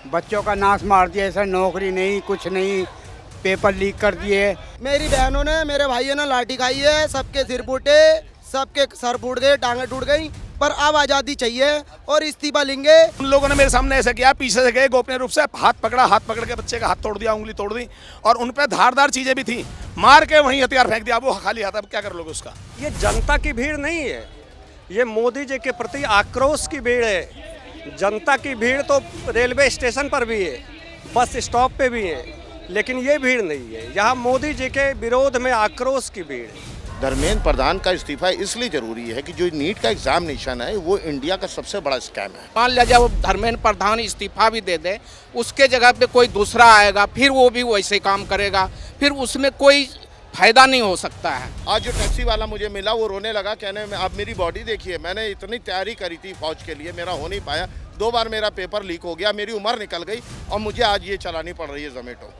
बच्चों का नाश मार दिया, ऐसा नौकरी नहीं, कुछ नहीं, पेपर लीक कर दिए। मेरी बहनों ने, मेरे भाइयों ने लाठी खाई है, सबके सिर फूटे, सबके सर फूट गए, टांगे टूट गई, पर अब आज़ादी चाहिए और इस्तीफा लेंगे। उन लोगों ने मेरे सामने ऐसा किया, पीछे से गए, गोपनीय रूप से हाथ पकड़ा, हाथ पकड़ के बच्चे का हाथ तोड़ दिया, उंगली तोड़ दी, और उन पे धारदार चीजें भी थी, मार के वहीं हथियार फेंक दिया। वो खाली हाथ, अब क्या कर लोगे उसका? ये जनता की भीड़ नहीं है, ये मोदी जी के प्रति आक्रोश की भीड़ है। जनता की भीड़ तो रेलवे स्टेशन पर भी है, बस स्टॉप पे भी है, लेकिन ये भीड़ नहीं है, यहाँ मोदी जी के विरोध में आक्रोश की भीड़ है। धर्मेंद्र प्रधान का इस्तीफा इसलिए जरूरी है कि जो नीट का एग्जामिनेशन है वो इंडिया का सबसे बड़ा स्कैम है। मान लिया जब धर्मेंद्र प्रधान इस्तीफा भी दे दे, उसके जगह पे कोई दूसरा आएगा, फिर वो भी वैसे काम करेगा, फिर उसमें कोई फायदा नहीं हो सकता है। आज जो टैक्सी वाला मुझे मिला वो रोने लगा, कहने में आप मेरी बॉडी देखिए, मैंने इतनी तैयारी करी थी फौज के लिए, मेरा हो नहीं पाया, 2 बार मेरा पेपर लीक हो गया, मेरी उम्र निकल गई और मुझे आज ये चलानी पड़ रही है जोमेटो।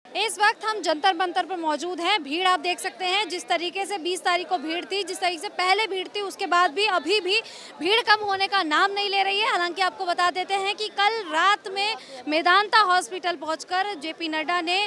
इस वक्त हम जंतर मंतर पर मौजूद हैं। भीड़ आप देख सकते हैं, जिस तरीके से 20 तारीख को भीड़ थी, जिस तरीके से पहले भीड़ थी, उसके बाद भी अभी भी भीड़ कम होने का नाम नहीं ले रही है। हालांकि आपको बता देते हैं कि कल रात में मेदांता हॉस्पिटल पहुंचकर जेपी नड्डा ने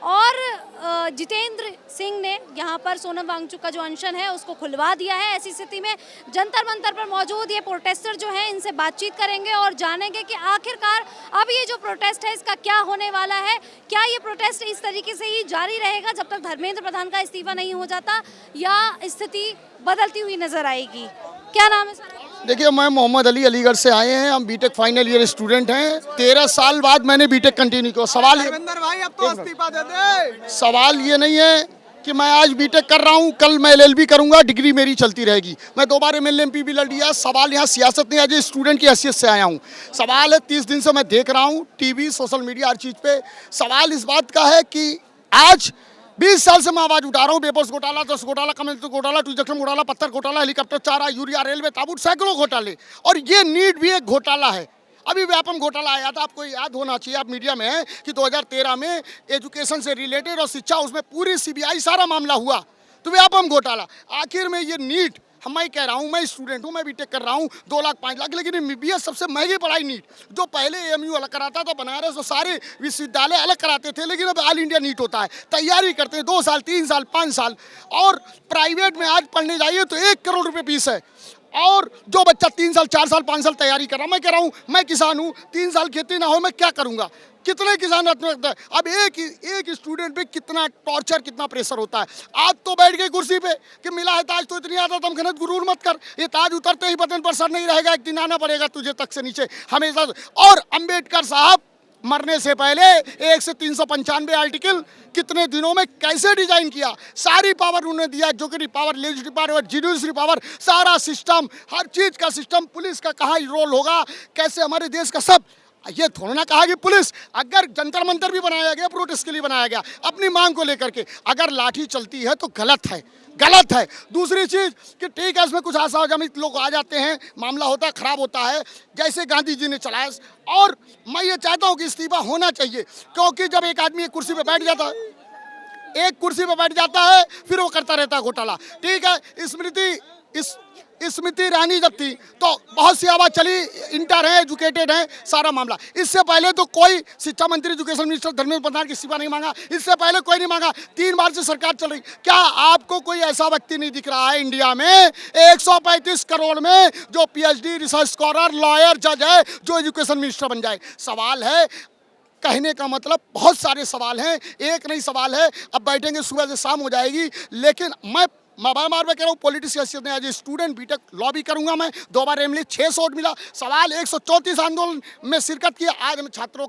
और जितेंद्र सिंह ने यहाँ पर सोनम वांगचुक का जो अनशन है उसको खुलवा दिया है। ऐसी स्थिति में जंतर मंतर पर मौजूद ये प्रोटेस्टर जो हैं इनसे बातचीत करेंगे और जानेंगे कि आखिरकार अब ये जो प्रोटेस्ट है इसका क्या होने वाला है। क्या ये प्रोटेस्ट इस तरीके से ही जारी रहेगा जब तक धर्मेंद्र प्रधान का इस्तीफा नहीं हो जाता, या स्थिति बदलती हुई नजर आएगी? क्या नाम है सर? देखिए, मैं मोहम्मद अली, अलीगढ़ से आए हैं, हम बीटेक फाइनल ईयर स्टूडेंट हैं। 13 साल बाद मैंने बीटेक कंटिन्यू किया। सवाल ये नहीं है कि मैं आज बीटेक कर रहा हूं, कल मैं एलएलबी करूंगा, डिग्री मेरी चलती रहेगी। मैं 2 बार एमएलए एमपी भी लड़ लिया। सवाल यहाँ सियासत नहीं, आज स्टूडेंट की हैसियत से आया हूँ। सवाल है, 30 दिन से मैं देख रहा हूँ टीवी, सोशल मीडिया, हर चीज़ पे सवाल इस बात का है कि आज 20 साल से मैं आवाज उठा रहा हूँ। पेपर्स घोटाला, 10 घोटाला, कमेंट घोटाला, ट्रांजैक्शन घोटाला, पत्थर घोटाला, हेलीकॉप्टर, चारा, यूरिया, रेलवे, ताबूत, सैकड़ों घोटाले, और ये नीट भी एक घोटाला है। अभी व्यापम घोटाला आया था, आपको याद होना चाहिए, आप मीडिया में हैं कि 2013 में एजुकेशन से रिलेटेड और शिक्षा, उसमें पूरी सीबीआई सारा मामला हुआ। तो व्यापम घोटाला, आखिर में ये नीट, हम मैं कह रहा हूँ, मैं स्टूडेंट हूँ, मैं बीटेक कर रहा हूँ, 2 लाख 5 लाख, लेकिन एमबीबीएस सबसे महंगी पढ़ाई नीट। जो पहले एएमयू अलग कराता था, बनारस, तो सारे विश्वविद्यालय अलग कराते थे, लेकिन अब ऑल इंडिया नीट होता है। तैयारी करते हैं 2 साल, 3 साल, 5 साल, और प्राइवेट में आज पढ़ने जाइए तो 1 करोड़ रुपये फीस है। और जो बच्चा 3 साल, 4 साल, 5 साल तैयारी कर रहा, मैं कह रहा हूँ, मैं किसान हूँ, 3 साल खेती ना हो मैं क्या करूँगा? कितने किसान रखते हैं? अब एक स्टूडेंट पे कितना टॉर्चर, कितना प्रेशर होता है। आज तो बैठ गई कुर्सी पे कि मिला है ताज तो इतनी आता, तुम खनत गुरूर मत कर, ये ताज उतरते ही बटन पर सर नहीं रहेगा, एक दिन आना पड़ेगा तुझे तक से नीचे हमेशा। और अम्बेडकर साहब मरने से पहले 1 से 395 आर्टिकल कितने दिनों में कैसे डिजाइन किया, सारी पावर उन्होंने दिया, executive power, legislative power, judiciary power, सारा सिस्टम, हर चीज का सिस्टम, पुलिस का कहाँ रोल होगा, कैसे हमारे देश का सब। ये थोड़ा ना कहा कि पुलिस, अगर जंतर मंतर भी बनाया गया प्रोटेस्ट के लिए बनाया गया, अपनी मांग को लेकर के, अगर लाठी चलती है तो गलत है, गलत है। दूसरी चीज कि ठीक है, इसमें कुछ आशाजनित लोग आ जाते हैं, मामला होता है, खराब होता है, जैसे गांधी जी ने चलाया। और मैं ये चाहता हूँ कि इस्तीफा होना चाहिए, क्योंकि जब एक आदमी एक कुर्सी पे बैठ जाता है, एक कुर्सी पे बैठ जाता है, फिर वो करता रहता है घोटाला। ठीक है, स्मृति ईरानी जब थी तो बहुत सी आवाज़ चली, इंटर है, एजुकेटेड है, सारा मामला। इससे पहले तो कोई शिक्षा मंत्री, एजुकेशन मिनिस्टर धर्मेंद्र प्रधान की इस्तीफा नहीं मांगा, इससे पहले कोई नहीं मांगा। 3 बार से सरकार चल रही। क्या आपको कोई ऐसा व्यक्ति नहीं दिख रहा है इंडिया में 135 करोड़ में जो पीएचडी, रिसर्च स्कॉलर, लॉयर, जज है, जो एजुकेशन मिनिस्टर बन जाए? सवाल है, कहने का मतलब बहुत सारे सवाल हैं, एक नहीं सवाल है। अब बैठेंगे, सुबह से शाम हो जाएगी, लेकिन मैं बार कह रहा हूँ, पॉलिटिक्स ने as a student BTech lobby करूंगा। मैं 2 बार एमएलए, 600 वोट मिला। सवाल 134 आंदोलन में शिरकत किया, आज मैं छात्र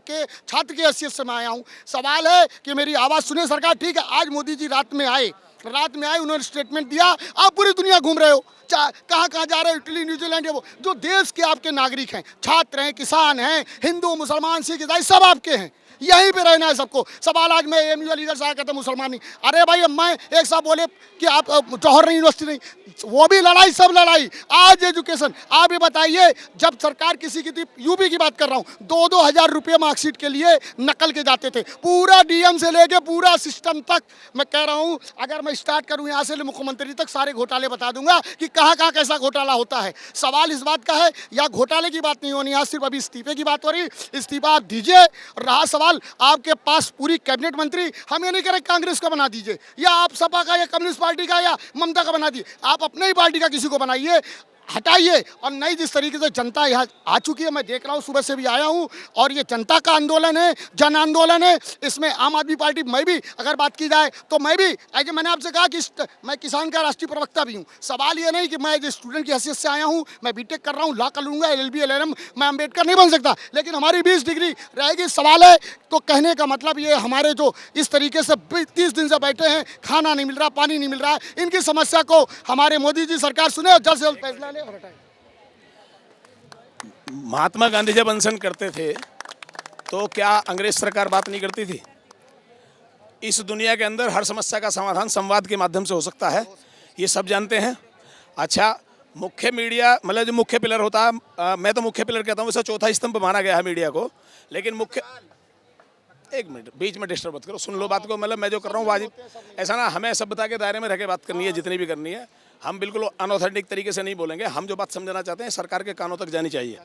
की हैसियत से मैं आया हूँ। सवाल है कि मेरी आवाज़ सुने सरकार। ठीक है, आज मोदी जी रात में आए, उन्होंने स्टेटमेंट दिया, आप पूरी दुनिया घूम रहे हो, कहाँ जा रहे हो, इटली, न्यूजीलैंड, वो जो देश के आपके नागरिक हैं, छात्र हैं, किसान हैं, हिंदू, मुसलमान, सिख, ईसाई, सब आपके हैं, यहीं पे रहना है सबको। सवाल आज मैं एमयू लीडर साहब कहते मुसलमान नहीं, अरे भाई मैं एक साहब बोले कि आप जौहर यूनिवर्सिटी नहीं, वो भी लड़ाई, सब लड़ाई। आज एजुकेशन, आप ये बताइए, जब सरकार किसी की यूपी की बात कर रहा हूँ, 2-2 हज़ार रुपये मार्कशीट के लिए नकल के जाते थे, पूरा डीएम से लेके पूरा सिस्टम तक। मैं कह रहा हूँ अगर मैं स्टार्ट करूँ यहाँ से मुख्यमंत्री तक सारे घोटाले बता दूंगा कि कहाँ कहाँ कैसा घोटाला होता है। सवाल इस बात का है, या घोटाले की बात नहीं होनी, यहाँ सिर्फ अभी इस्तीफे की बात हो रही, इस्तीफा आप दीजिए। रहा सवाल आपके पास पूरी कैबिनेट मंत्री, हम ये नहीं कह रहे कांग्रेस का बना दीजिए, या आप सपा का या कम्युनिस्ट पार्टी का या ममता का बना दीजिए, आप अपने ही पार्टी का किसी को बनाइए, हटाइए। और नई जिस तरीके से जनता यहाँ आ चुकी है, मैं देख रहा हूँ, सुबह से भी आया हूँ, और ये जनता का आंदोलन है, जन आंदोलन है। इसमें आम आदमी पार्टी, मैं भी अगर बात की जाए तो मैं भी, ऐसे मैंने आपसे कहा कि मैं किसान का राष्ट्रीय प्रवक्ता भी हूँ। सवाल ये नहीं कि मैं जो स्टूडेंट की हैसियत से आया हूँ, मैं बीटेक कर रहा हूँ, लॉ कर लूँगा, LLB LLM, मैं अम्बेडकर नहीं बन सकता, लेकिन हमारी 20 डिग्री रहेगी। सवाल है तो कहने का मतलब ये, हमारे जो इस तरीके से 30 दिन से बैठे हैं, खाना नहीं मिल रहा, पानी नहीं मिल रहा है, इनकी समस्या को हमारे मोदी जी सरकार सुने और जल्द से जल्द फैसला ले और हटाए। महात्मा गांधी जब अनशन करते थे तो क्या अंग्रेज सरकार बात नहीं करती थी? इस दुनिया के अंदर हर समस्या का समाधान संवाद के माध्यम से हो सकता है, ये सब जानते हैं। अच्छा, मुख्य मीडिया मतलब जो मुख्य पिलर होता है, मैं तो मुख्य पिलर कहता हूँ, वैसे चौथा स्तंभ माना गया है मीडिया को, लेकिन मुख्य, एक मिनट बीच में डिस्टर्ब मत करो, सुन लो बात को। मतलब मैं जो कर रहा हूँ वाजिब, ऐसा ना, हमें सभ्यता के दायरे में रह के बात करनी है, जितनी भी करनी है। हम बिल्कुल अनऑथेंटिक तरीके से नहीं बोलेंगे, हम जो बात समझना चाहते हैं सरकार के कानों तक जानी चाहिए।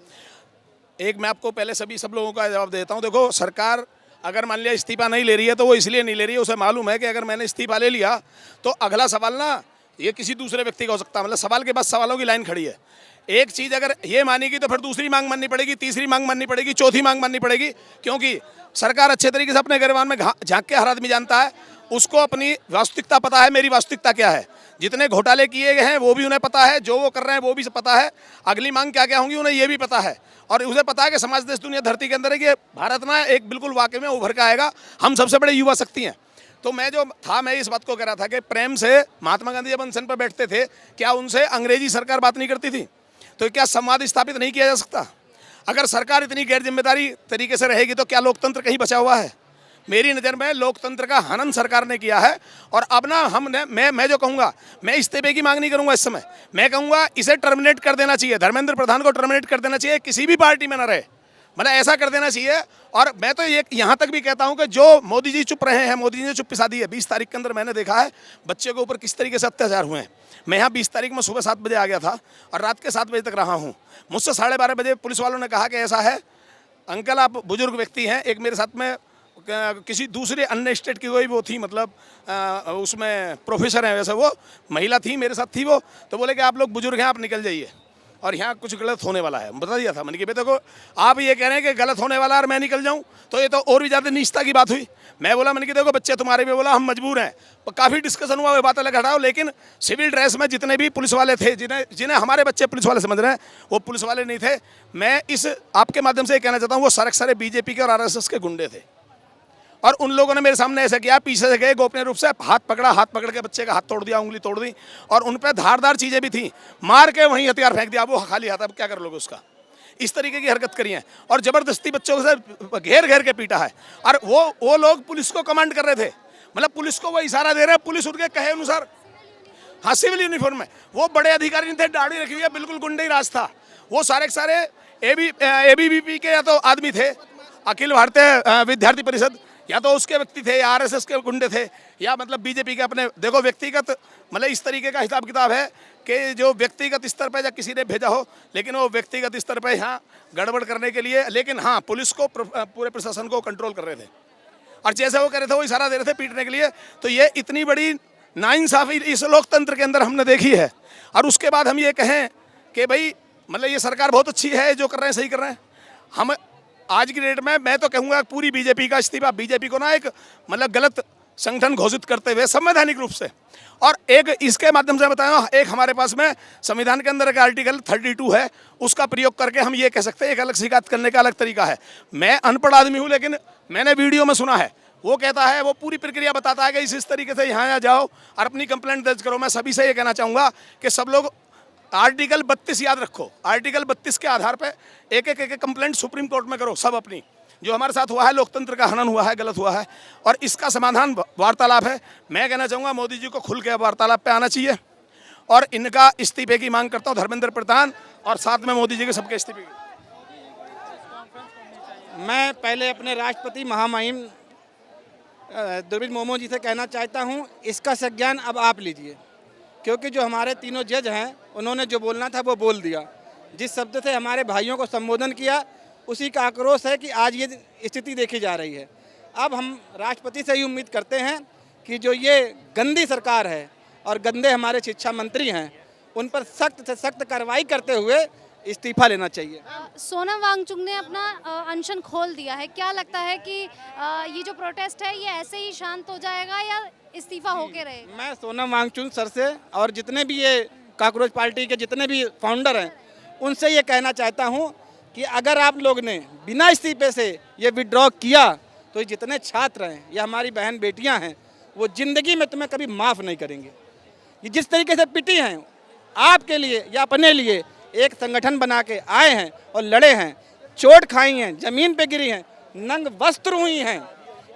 एक मैं आपको पहले सब लोगों का जवाब देता हूँ। देखो, सरकार अगर मान लिया इस्तीफा नहीं ले रही है तो वो इसलिए नहीं ले रही है, उसे मालूम है कि अगर मैंने इस्तीफा ले लिया तो अगला सवाल ना ये किसी दूसरे व्यक्ति का हो सकता है। मतलब सवाल के बाद सवालों की लाइन खड़ी है। एक चीज़ अगर ये मानेगी तो फिर दूसरी मांग माननी पड़ेगी, तीसरी मांग माननी पड़ेगी, चौथी मांग माननी पड़ेगी, क्योंकि सरकार अच्छे तरीके से अपने गिरबान में झांक के हर आदमी जानता है, उसको अपनी वास्तविकता पता है, मेरी वास्तविकता क्या है। जितने घोटाले किए गए हैं वो भी उन्हें पता है, जो वो कर रहे हैं वो भी पता है, अगली मांग क्या क्या होंगी उन्हें ये भी पता है, और उसे पता है कि समाज देश दुनिया धरती के अंदर है कि भारत ना एक बिल्कुल वाकई में उभर के आएगा, हम सबसे बड़े युवा शक्ति हैं। तो मैं जो था, मैं इस बात को कह रहा था कि प्रेम से महात्मा गांधी जब अनशन पर बैठते थे, क्या उनसे अंग्रेजी सरकार बात नहीं करती थी? तो क्या संवाद स्थापित नहीं किया जा सकता? अगर सरकार इतनी गैर जिम्मेदारी तरीके से रहेगी तो क्या लोकतंत्र कहीं बचा हुआ है? मेरी नज़र में लोकतंत्र का हनन सरकार ने किया है। और अब ना हमने, मैं जो कहूँगा, मैं इस्तीफे की मांग नहीं करूँगा इस समय, मैं कहूँगा इसे टर्मिनेट कर देना चाहिए, धर्मेंद्र प्रधान को टर्मिनेट कर देना चाहिए, किसी भी पार्टी में ना रहे, मतलब ऐसा कर देना चाहिए। और मैं तो ये यहाँ तक भी कहता हूँ कि जो मोदी जी चुप रहे हैं, मोदी जी ने चुप्पी साधी है। 20 तारीख के अंदर मैंने देखा है बच्चे के ऊपर किस तरीके से अत्याचार हुए हैं। मैं यहाँ 20 तारीख में सुबह 7 बजे आ गया था और रात के 7 बजे तक रहा हूँ। मुझसे 12:30 बजे पुलिस वालों ने कहा कि ऐसा है अंकल, आप बुजुर्ग व्यक्ति हैं, एक मेरे साथ में किसी दूसरे अन्य स्टेट की कोई वो थी, मतलब उसमें प्रोफेसर हैं, वैसे वो महिला थी, मेरे साथ थी वो, तो बोले कि आप लोग बुजुर्ग हैं, आप निकल जाइए और यहाँ कुछ गलत होने वाला है। बता दिया था मैंने कि बेटे को, आप ये कह रहे हैं कि गलत होने वाला और मैं निकल जाऊँ, तो ये तो और भी ज़्यादा नीचता की बात हुई। मैं बोला, मैंने कि देखो बच्चे तुम्हारे भी, बोला हम मजबूर हैं। काफ़ी डिस्कशन हुआ, वो बात अलग हटाओ, लेकिन सिविल ड्रेस में जितने भी पुलिस वाले थे, जिन्हें हमारे बच्चे पुलिस वाले समझ रहे हैं, वो पुलिस वाले नहीं थे। मैं इस आपके माध्यम से ये कहना चाहता हूँ, वो सारे बीजेपी के और RSS के गुंडे थे, और उन लोगों ने मेरे सामने ऐसा किया, पीछे से गए, गोपनीय रूप से हाथ पकड़ के बच्चे का हाथ तोड़ दिया, उंगली तोड़ दी, और उन पर धारदार चीज़ें भी थी, मार के वहीं हथियार फेंक दिया। वो खाली हाथ, अब क्या कर लोगे उसका? इस तरीके की हरकत करी है, और ज़बरदस्ती बच्चों से घेर के पीटा है। और वो लोग पुलिस को कमांड कर रहे थे, मतलब पुलिस को वो इशारा दे रहे हैं, पुलिस उनके कहे अनुसार, हाँ सिविल यूनिफॉर्म में, वो बड़े अधिकारी नहीं थे, दाढ़ी रखी हुई है, बिल्कुल गुंडे राज था। वो सारे ABVP के या तो आदमी थे, अखिल भारतीय विद्यार्थी परिषद, या तो उसके व्यक्ति थे, या RSS के गुंडे थे, या मतलब बीजेपी के अपने। देखो व्यक्तिगत, मतलब इस तरीके का हिसाब किताब है कि जो व्यक्तिगत स्तर पर या किसी ने भेजा हो, लेकिन वो व्यक्तिगत स्तर पर यहाँ गड़बड़ करने के लिए, लेकिन हाँ पुलिस को, पूरे प्रशासन को कंट्रोल कर रहे थे, और जैसे वो कर रहे थे वो इशारा दे रहे थे पीटने के लिए। तो ये इतनी बड़ी नाइंसाफ़ी इस लोकतंत्र के अंदर हमने देखी है। और उसके बाद हम ये कहें कि भाई मतलब ये सरकार बहुत अच्छी है, जो कर रहे हैं सही कर रहे हैं। हम आज की डेट में मैं तो कहूँगा पूरी बीजेपी का इस्तीफा, बीजेपी को ना एक मतलब गलत संगठन घोषित करते हुए संवैधानिक रूप से, और एक इसके माध्यम से बताया, एक हमारे पास में संविधान के अंदर एक आर्टिकल 32 है, उसका प्रयोग करके हम ये कह सकते हैं एक अलग शिकायत करने का अलग तरीका है। मैं अनपढ़ आदमी हूँ, लेकिन मैंने वीडियो में सुना है, वो कहता है, वो पूरी प्रक्रिया बताता है कि इस तरीके से यहाँ जाओ और अपनी कंप्लेंट दर्ज करो। मैं सभी से ये कहना चाहूँगा कि सब लोग आर्टिकल 32 याद रखो, आर्टिकल 32 के आधार पे एक कंप्लेंट सुप्रीम कोर्ट में करो सब अपनी, जो हमारे साथ हुआ है लोकतंत्र का हनन हुआ है, गलत हुआ है और इसका समाधान वार्तालाप है। मैं कहना चाहूँगा मोदी जी को खुल के वार्तालाप पे आना चाहिए और इनका इस्तीफे की मांग करता हूँ, धर्मेंद्र प्रधान और साथ में मोदी जी के सबके इस्तीफे की। मैं पहले अपने राष्ट्रपति महामहिम द्रौपदी मुर्मू जी से कहना चाहता हूं, इसका संज्ञान अब आप लीजिए, क्योंकि जो हमारे तीनों जज हैं उन्होंने जो बोलना था वो बोल दिया। जिस शब्द से हमारे भाइयों को संबोधन किया उसी का आक्रोश है कि आज ये स्थिति देखी जा रही है। अब हम राष्ट्रपति से ही उम्मीद करते हैं कि जो ये गंदी सरकार है और गंदे हमारे शिक्षा मंत्री हैं उन पर सख्त से सख्त कार्रवाई करते हुए इस्तीफा लेना चाहिए। सोनम वांगचुक ने अपना अनशन खोल दिया है, क्या लगता है कि ये जो प्रोटेस्ट है ये ऐसे ही शांत हो जाएगा या इस्तीफा होके रहेगा? मैं सोनम वांगचुक सर से और जितने भी ये कॉकरोच पार्टी के जितने भी फाउंडर हैं उनसे ये कहना चाहता हूँ कि अगर आप लोग ने बिना इस्तीफे से ये विड्रॉ किया तो जितने छात्र हैं या हमारी बहन बेटियाँ हैं वो ज़िंदगी में तुम्हें कभी माफ़ नहीं करेंगे। ये जिस तरीके से पिटी हैं आपके लिए या अपने लिए एक संगठन बना के आए हैं और लड़े हैं, चोट खाई हैं, ज़मीन पे गिरी हैं, नंग वस्त्र हुई हैं,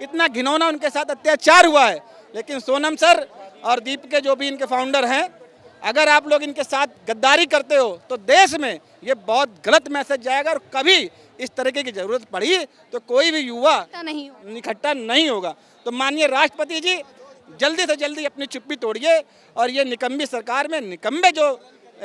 इतना घिनौना उनके साथ अत्याचार हुआ है। लेकिन सोनम सर और दीप के जो भी इनके फाउंडर हैं, अगर आप लोग इनके साथ गद्दारी करते हो तो देश में ये बहुत गलत मैसेज जाएगा और कभी इस तरीके की ज़रूरत पड़ी तो कोई भी युवा इकट्ठा नहीं होगा। तो माननीय राष्ट्रपति जी जल्दी से जल्दी अपनी चुप्पी तोड़िए और ये निकम्मी सरकार में निकम्मे जो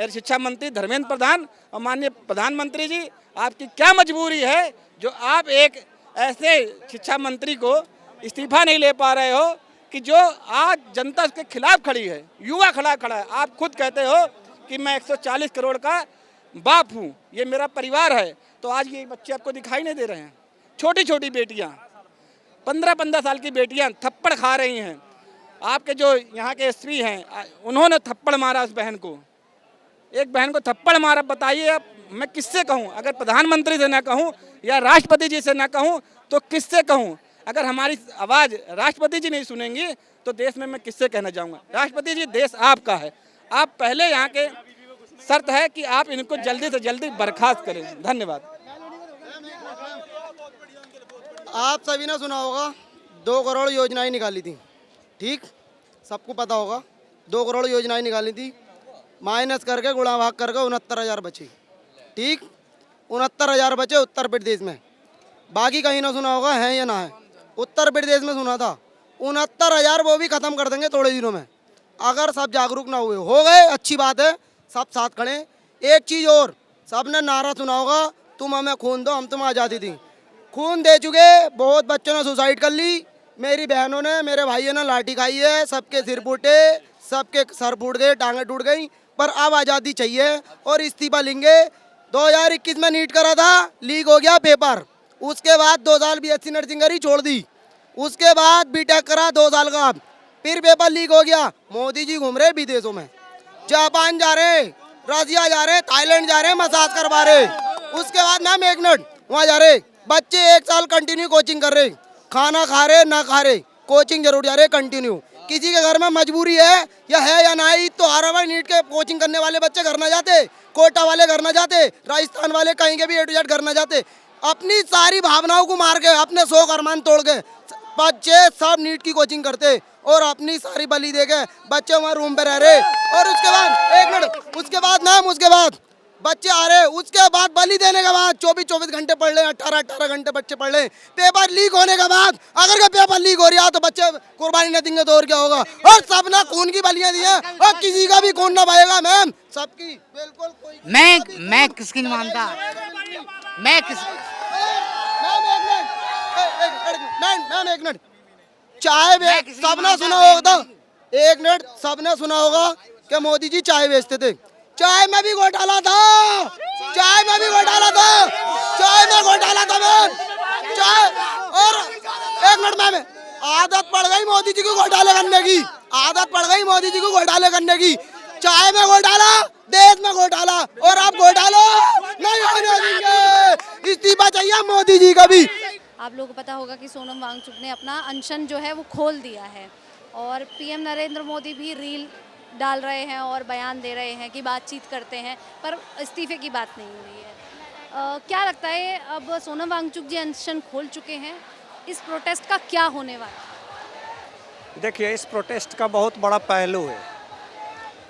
शिक्षा मंत्री धर्मेंद्र प्रधान और माननीय प्रधानमंत्री जी, आपकी क्या मजबूरी है जो आप एक ऐसे शिक्षा मंत्री को इस्तीफा नहीं ले पा रहे हो कि जो आज जनता के खिलाफ खड़ी है, युवा खड़ा है। आप खुद कहते हो कि मैं 140 करोड़ का बाप हूँ, ये मेरा परिवार है, तो आज ये बच्चे आपको दिखाई नहीं दे रहे हैं। छोटी छोटी बेटियाँ 15-15 साल की बेटियाँ थप्पड़ खा रही हैं। आपके जो यहाँ के एसपी हैं उन्होंने थप्पड़ मारा उस बहन को, एक बहन को थप्पड़ मारा। बताइए अब मैं किससे कहूँ? अगर प्रधानमंत्री से ना कहूँ या राष्ट्रपति जी से ना कहूँ तो किससे कहूँ? अगर हमारी आवाज़ राष्ट्रपति जी नहीं सुनेंगी तो देश में मैं किससे कहना चाहूँगा? राष्ट्रपति जी देश आपका है, आप पहले यहाँ के शर्त है कि आप इनको जल्दी से जल्दी बर्खास्त करें। धन्यवाद। आप सभी ने सुना होगा 2 करोड़ योजनाएं निकाली थी, ठीक, सबको पता होगा 2 करोड़ योजनाएं निकाली थी, माइनस करके गुणा भाग करके 69,000 बचे, ठीक, 69,000 बचे उत्तर प्रदेश में। बाकी कहीं ना सुना होगा है या ना है? उत्तर प्रदेश में सुना था 69,000 वो भी ख़त्म कर देंगे थोड़े दिनों में, अगर सब जागरूक ना हुए। हो गए, अच्छी बात है, सब साथ खड़े। एक चीज़ और, सबने नारा सुना होगा, तुम हमें खून दो हम तुम्हें आज़ादी दी। खून दे चुके, बहुत बच्चों ने सुसाइड कर ली, मेरी बहनों ने, मेरे भाइयों ने लाठी खाई है, सबके सिर फूटे, सबके सर फूट गए, टांगें टूट गई, पर अब आज़ादी चाहिए और इस्तीफा लेंगे। 2021 में नीट करा था, लीक हो गया पेपर, उसके बाद 2 साल BSc नर्सिंग करी, छोड़ दी, उसके बाद बीटेक करा 2 साल का, फिर पेपर लीक हो गया। मोदी जी घूम रहे विदेशों में, जापान जा रहे, रसिया जा रहे, थाईलैंड जा रहे, मसाज करवा रहे, उसके बाद मैम 1 मिनट वहाँ जा रहे, बच्चे 1 साल कंटिन्यू कोचिंग कर रहे, खाना खा रहे ना खा रहे, कोचिंग जरूर जा रहे कंटिन्यू। किसी के घर में मजबूरी है या ना ही तो हर बार नीट के कोचिंग करने वाले बच्चे घर ना जाते, कोटा वाले घर ना जाते, राजस्थान वाले कहीं के भी A to Z घर ना जाते। अपनी सारी भावनाओं को मार के, अपने 100 अरमान तोड़ के बच्चे सब नीट की कोचिंग करते और अपनी सारी बलि दे के बच्चे वहाँ रूम पे रह रहे। और उसके बाद 1 मिनट, उसके बाद मैम, उसके बाद बच्चे आ रहे, उसके बाद बलि देने के बाद 24-24 घंटे पढ़ ले, 18-18 घंटे बच्चे पढ़ ले, पेपर लीक होने के बाद अगर के पेपर लीक हो रहा है तो बच्चे कुर्बानी न देंगे तो और क्या होगा? और सब ना खून की बलियां दी हैं और किसी का भी खून ना बहेगा मैम, सबकी बिल्कुल। कोई मैं किसकी नहीं मानता, मैं किस मैम 1 मिनट, चाय सबने सुना होगा, 1 मिनट, सबने सुना होगा कि मोदी जी चाय बेचते थे, चाय में भी घोटाला था, चाय में भी घोटाला था, चाय में घोटाला था मैम, चाय। और 1 मिनट मैम, आदत पड़ गई मोदी जी को घोटाले करने की, आदत पड़ गई मोदी जी को घोटाले करने की, चाय में घोटाला, देश में घोटाला, और आप घोटाला नहीं होने देंगे, इस्तीफा चाहिए मोदी जी का भी। आप लोगों को पता होगा कि सोनम वांगचुक ने अपना अनशन जो है वो खोल दिया है और PM नरेंद्र मोदी भी रील डाल रहे हैं और बयान दे रहे हैं कि बातचीत करते हैं, पर इस्तीफे की बात नहीं हो रही है। क्या लगता है अब सोनम वांगचुक जी अनशन खोल चुके हैं, इस प्रोटेस्ट का क्या होने वाला है? देखिए, इस प्रोटेस्ट का बहुत बड़ा पहलू है।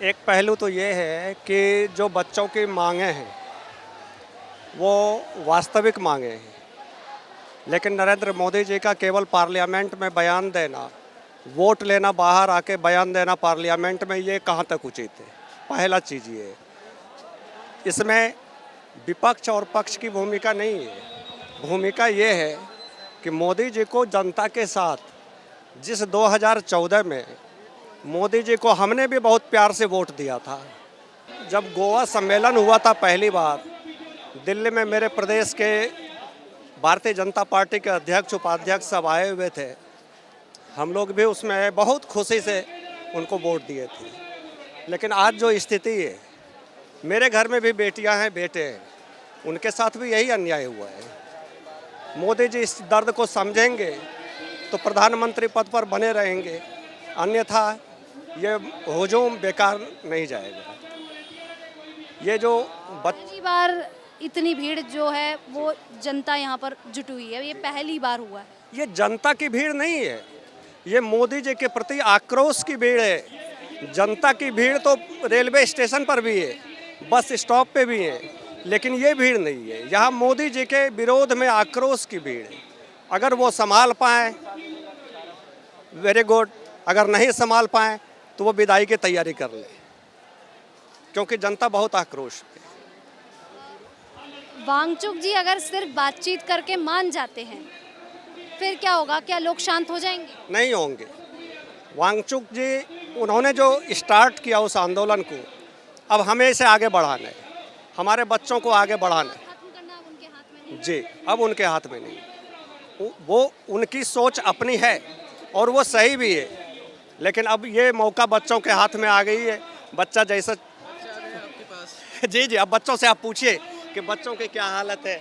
एक पहलू तो ये है कि जो बच्चों की मांगें हैं वो वास्तविक मांगें हैं, लेकिन नरेंद्र मोदी जी का केवल पार्लियामेंट में बयान देना, वोट लेना, बाहर आके बयान देना पार्लियामेंट में, ये कहाँ तक उचित है? पहला चीज़ ये है। इसमें विपक्ष और पक्ष की भूमिका नहीं है। भूमिका ये है कि मोदी जी को जनता के साथ, जिस 2014 में मोदी जी को हमने भी बहुत प्यार से वोट दिया था, जब गोवा सम्मेलन हुआ था पहली बार दिल्ली में, मेरे प्रदेश के भारतीय जनता पार्टी के अध्यक्ष उपाध्यक्ष सब आए हुए थे, हम लोग भी उसमें बहुत खुशी से उनको वोट दिए थे। लेकिन आज जो स्थिति है, मेरे घर में भी बेटियां हैं, बेटे हैं, उनके साथ भी यही अन्याय हुआ है। मोदी जी इस दर्द को समझेंगे तो प्रधानमंत्री पद पर बने रहेंगे, अन्यथा ये हुजूम बेकार नहीं जाएगा। ये जो पहली बार इतनी भीड़ जो है वो जनता यहाँ पर जुटी हुई है, ये पहली बार हुआ है। ये जनता की भीड़ नहीं है, ये मोदी जी के प्रति आक्रोश की भीड़ है। जनता की भीड़ तो रेलवे स्टेशन पर भी है, बस स्टॉप पे भी है, लेकिन ये भीड़ नहीं है। यहाँ मोदी जी के विरोध में आक्रोश की भीड़ है। अगर वो संभाल पाएँ वेरी गुड, अगर नहीं संभाल पाएँ तो वो विदाई की तैयारी कर ले, क्योंकि जनता बहुत आक्रोश है। वांगचुक जी अगर सिर्फ बातचीत करके मान जाते हैं फिर क्या होगा? क्या लोग शांत हो जाएंगे? नहीं होंगे। वांगचुक जी, उन्होंने जो स्टार्ट किया उस आंदोलन को, अब हमें इसे आगे बढ़ाना है, हमारे बच्चों को आगे बढ़ाना है। खत्म करना अब उनके हाथ में नहीं। जी, अब उनके हाथ में नहीं। वो उनकी सोच अपनी है और वो सही भी है, लेकिन अब ये मौका बच्चों के हाथ में आ गई है। बच्चा जैसा जी जी, अब बच्चों से आप पूछिए कि बच्चों की क्या हालत है।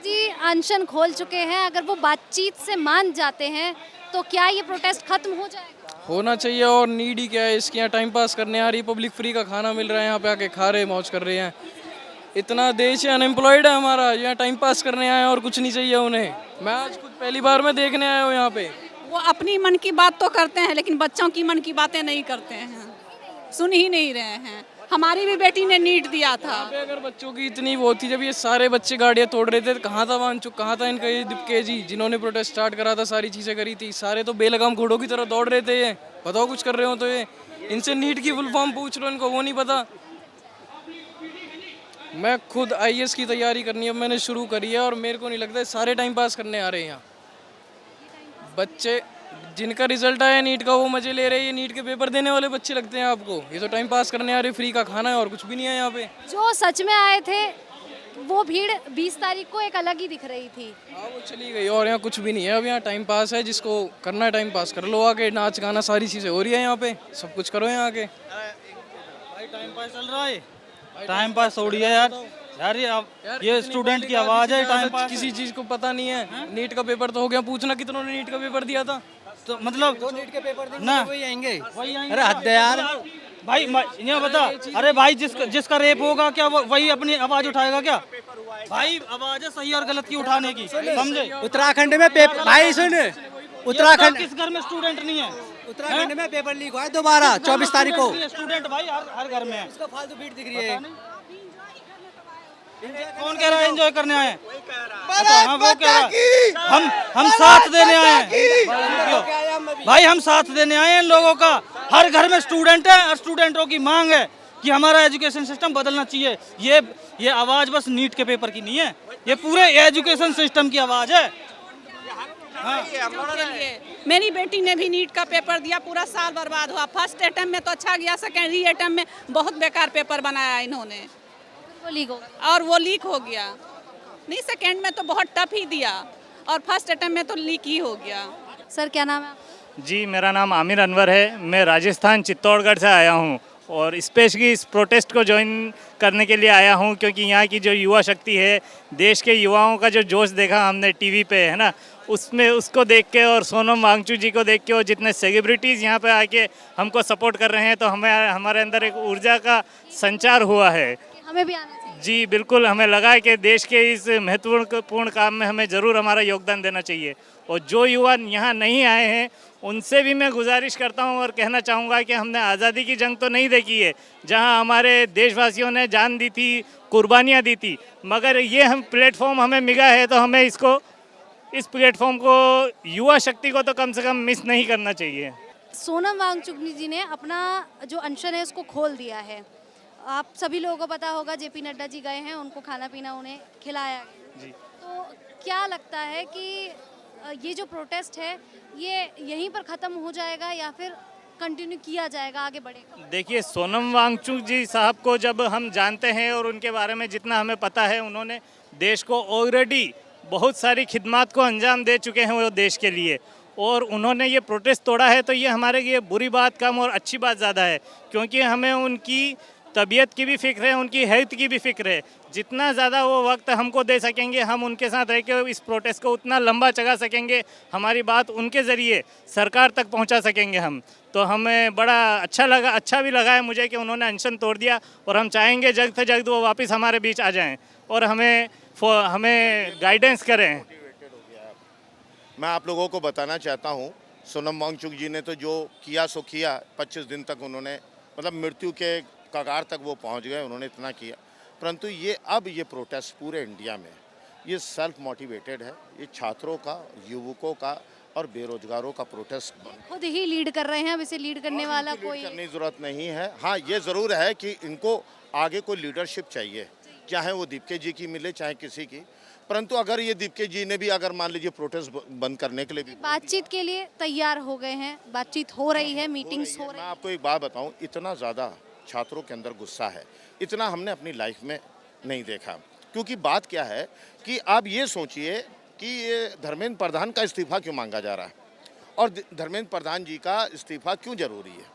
जी अनशन खोल चुके हैं, अगर वो बातचीत से मान जाते हैं तो क्या ये प्रोटेस्ट खत्म हो जाएगा? होना चाहिए। और नीड ही क्या है इसकी? यहाँ टाइम पास करने आ रही, पब्लिक फ्री का खाना मिल रहा है, यहाँ पे आके खा रहे, मौज कर रहे हैं। इतना देश है अनएम्प्लॉयड है हमारा, यहाँ टाइम पास करने आए और कुछ नहीं चाहिए उन्हें। मैं आज खुद पहली बार में देखने आया हूँ यहाँ पे। वो अपनी मन की बात तो करते हैं, लेकिन बच्चों की मन की बातें नहीं करते हैं, सुन ही नहीं रहे हैं। हमारी भी बेटी ने नीट दिया था। अगर बच्चों की इतनी वो थी, जब ये सारे बच्चे गाड़ियाँ तोड़ रहे थे, कहाँ था वांगचुक, कहाँ था इनका ये दीपके जी जिन्होंने प्रोटेस्ट स्टार्ट करा था, सारी चीज़ें करी थी? सारे तो बेलगाम घोड़ों की तरह दौड़ रहे थे। ये बताओ कुछ कर रहे हो तो ये इनसे नीट की फुल फॉर्म पूछ लो, इनको वो नहीं पता। मैं खुद IAS की तैयारी करनी अब मैंने शुरू करी है और मेरे को नहीं लगता सारे टाइम पास करने आ रहे हैं यहाँ। बच्चे जिनका रिजल्ट आया नीट का वो मजे ले रहे हैं, ये नीट के पेपर देने वाले बच्चे लगते हैं आपको? ये तो टाइम पास करने आ रहे, फ्री का खाना है और कुछ भी नहीं है यहाँ पे। जो सच में आए थे वो भीड़ 20 तारीख को एक अलग ही दिख रही थी। हाँ, वो चली गई और यहाँ कुछ भी नहीं है। अब यहाँ टाइम पास है, जिसको करना है टाइम पास कर लो, आके नाच गाना सारी चीज़ें हो रही है यहाँ पे, सब कुछ करो यहाँ आके। भाई टाइम पास चल रहा है, टाइम पास हो रही है यार ये स्टूडेंट की आवाज़ है। टाइम पास किसी चीज़ को पता नहीं है। नीट का पेपर तो हो गया, पूछना कितनों ने नीट का पेपर दिया था? तो मतलब जो नीट के पेपर देंगे ना वही आएंगे। अरे हद है यार भाई, ये बता। अरे भाई जिसका रेप होगा क्या वही अपनी आवाज उठाएगा क्या? भाई आवाज है सही और गलत की उठाने की, समझे? उत्तराखंड में पेपर, भाई सुन, उत्तराखंड किस घर में स्टूडेंट नहीं है? उत्तराखंड में पेपर लीक हुआ है दोबारा 24 तारीख को। स्टूडेंट भाई हर घर में है। उसका फालतू भीड़ दिख रही है। कौन कह रहा है एंजॉय करने आए? अच्छा, हाँ वो कह रहा है। हम साथ देने आए हैं भाई, हम साथ देने आए हैं लोगों का। हर घर में स्टूडेंट है और स्टूडेंटों की मांग है कि हमारा एजुकेशन सिस्टम बदलना चाहिए। ये आवाज़ बस नीट के पेपर की नहीं है, ये पूरे एजुकेशन सिस्टम की आवाज़ है। हाँ। मेरी बेटी ने भी नीट का पेपर दिया, पूरा साल बर्बाद हुआ। फर्स्ट अटेम्प्ट में तो अच्छा गया, सेकेंडरी अटेम्प्ट में बहुत बेकार पेपर बनाया इन्होंने, और वो लीक हो गया। नहीं, सेकेंड में तो बहुत टफ ही दिया और फर्स्ट अटेम्प्ट में तो लीक ही हो गया। सर क्या नाम है? जी मेरा नाम आमिर अनवर है, मैं राजस्थान चित्तौड़गढ़ से आया हूँ और स्पेशली इस प्रोटेस्ट को ज्वाइन करने के लिए आया हूँ, क्योंकि यहाँ की जो युवा शक्ति है, देश के युवाओं का जो जोश देखा हमने टीवी पे, है ना, उसमें उसको देख के और सोनम वांगचुक जी को देख के और जितने सेलिब्रिटीज़ यहाँ पे आके हमको सपोर्ट कर रहे हैं, तो हमें हमारे अंदर एक ऊर्जा का संचार हुआ है। हमें भी आना चाहिए। जी बिल्कुल, हमें लगा है कि देश के इस महत्वपूर्ण काम में हमें ज़रूर हमारा योगदान देना चाहिए। और जो युवा यहाँ नहीं आए हैं उनसे भी मैं गुजारिश करता हूँ और कहना चाहूँगा कि हमने आज़ादी की जंग तो नहीं देखी है जहाँ हमारे देशवासियों ने जान दी थी, कुर्बानियाँ दी थी, मगर ये हम प्लेटफॉर्म हमें मिला है तो हमें इस प्लेटफॉर्म को, युवा शक्ति को तो कम से कम मिस नहीं करना चाहिए। सोनम वांगचुक जी ने अपना जो अनशन है उसको खोल दिया है। आप सभी लोगों को पता होगा, जेपी नड्डा जी गए हैं, उनको खाना पीना उन्हें खिलाया गया जी। तो क्या लगता है कि ये जो प्रोटेस्ट है ये यहीं पर ख़त्म हो जाएगा या फिर कंटिन्यू किया जाएगा, आगे बढ़ेगा? देखिए, सोनम वांगचुक जी साहब को जब हम जानते हैं और उनके बारे में जितना हमें पता है, उन्होंने देश को ऑलरेडी बहुत सारी खिदमत को अंजाम दे चुके हैं वो देश के लिए, और उन्होंने ये प्रोटेस्ट तोड़ा है तो ये हमारे लिए बुरी बात कम और अच्छी बात ज़्यादा है, क्योंकि हमें उनकी तबीयत की भी फिक्र है, उनकी हेल्थ की भी फिक्र है। जितना ज़्यादा वो वक्त हमको दे सकेंगे, हम उनके साथ रह के इस प्रोटेस्ट को उतना लंबा चला सकेंगे, हमारी बात उनके ज़रिए सरकार तक पहुंचा सकेंगे हम। तो हमें बड़ा अच्छा भी लगा है मुझे कि उन्होंने अनशन तोड़ दिया, और हम चाहेंगे जल्द से जल्द वो वापस हमारे बीच आ जाएँ और हमें गाइडेंस करें। मैं आप लोगों को बताना चाहता हूँ, सोनम वांगचुक जी ने तो जो किया सो किया। 25 दिन तक उन्होंने, मतलब मृत्यु के कगार तक वो पहुँच गए, उन्होंने इतना किया। परंतु ये प्रोटेस्ट पूरे इंडिया में ये सेल्फ मोटिवेटेड है। ये छात्रों का, युवकों का और बेरोजगारों का प्रोटेस्ट खुद ही लीड कर रहे हैं, अब इसे लीड करने वाला कोई करने की जरूरत नहीं है। हाँ, ये ज़रूर है कि इनको आगे कोई लीडरशिप चाहिए, चाहे वो दीपके जी की मिले चाहे किसी की। परंतु अगर ये दीपके जी ने भी अगर मान लीजिए प्रोटेस्ट बंद करने के लिए भी बातचीत के लिए तैयार हो गए हैं, बातचीत हो रही है, मीटिंग्स हो रही है। मैं आपको एक बात बताऊं, इतना ज़्यादा छात्रों के अंदर गुस्सा है, इतना हमने अपनी लाइफ में नहीं देखा। क्योंकि बात क्या है कि आप ये सोचिए कि ये धर्मेंद्र प्रधान का इस्तीफा क्यों मांगा जा रहा है, और धर्मेंद्र प्रधान जी का इस्तीफा क्यों जरूरी है।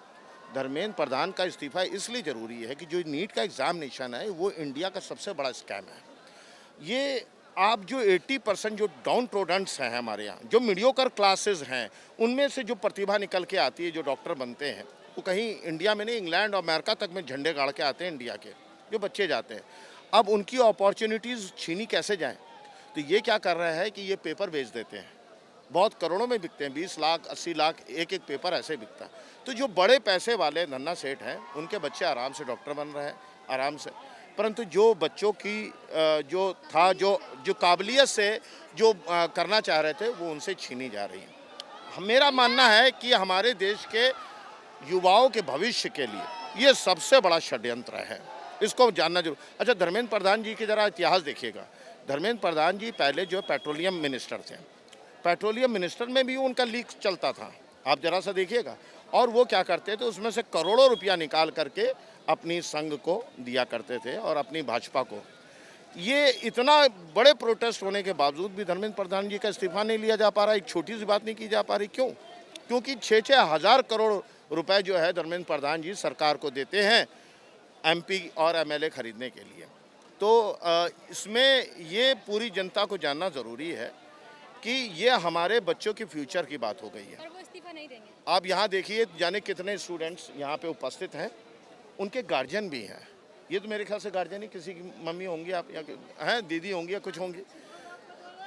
धर्मेंद्र प्रधान का इस्तीफा इसलिए ज़रूरी है कि जो नीट का एग्ज़ामिनेशन है वो इंडिया का सबसे बड़ा स्कैम है। ये आप जो 80% जो डाउन प्रोडक्ट्स हैं हमारे यहाँ, जो मीडियोकर क्लासेस हैं, उनमें से जो प्रतिभा निकल के आती है, जो डॉक्टर बनते हैं, वो कहीं इंडिया में नहीं, इंग्लैंड और अमेरिका तक में झंडे गाड़ के आते हैं इंडिया के जो बच्चे जाते हैं। अब उनकी अपॉर्चुनिटीज़ छीनी कैसे जाएँ? तो ये क्या कर रहा है कि ये पेपर बेच देते हैं, बहुत करोड़ों में बिकते हैं, 20 लाख 80 लाख एक पेपर ऐसे बिकता है। तो जो बड़े पैसे वाले धन्ना सेठ हैं, उनके बच्चे आराम से डॉक्टर बन रहे हैं, आराम से। परंतु जो बच्चों की जो काबिलियत से जो करना चाह रहे थे, वो उनसे छीनी जा रही है। मेरा मानना है कि हमारे देश के युवाओं के भविष्य के लिए ये सबसे बड़ा षड्यंत्र है, इसको जानना जरूर। अच्छा, धर्मेंद्र प्रधान जी की ज़रा इतिहास देखिएगा। धर्मेंद्र प्रधान जी पहले जो पेट्रोलियम मिनिस्टर थे, पेट्रोलियम मिनिस्टर में भी उनका लीक चलता था, आप ज़रा सा देखिएगा। और वो क्या करते थे, उसमें से करोड़ों रुपया निकाल करके अपनी संघ को दिया करते थे और अपनी भाजपा को। ये इतना बड़े प्रोटेस्ट होने के बावजूद भी धर्मेंद्र प्रधान जी का इस्तीफा नहीं लिया जा पा रहा। एक छोटी सी बात नहीं की जा पा रही, क्यों? क्योंकि 6-6 हज़ार करोड़ रुपए जो है धर्मेंद्र प्रधान जी सरकार को देते हैं MP और MLA खरीदने के लिए। तो इसमें ये पूरी जनता को जानना ज़रूरी है कि ये हमारे बच्चों के फ्यूचर की बात हो गई है। पर वो इस्तीफा नहीं देंगे। आप यहाँ देखिए, जाने कितने स्टूडेंट्स यहाँ पे उपस्थित हैं, उनके गार्जियन भी हैं। ये तो मेरे ख्याल से गार्जियन ही किसी की मम्मी होंगी, आप या हैं दीदी होंगी या कुछ होंगी।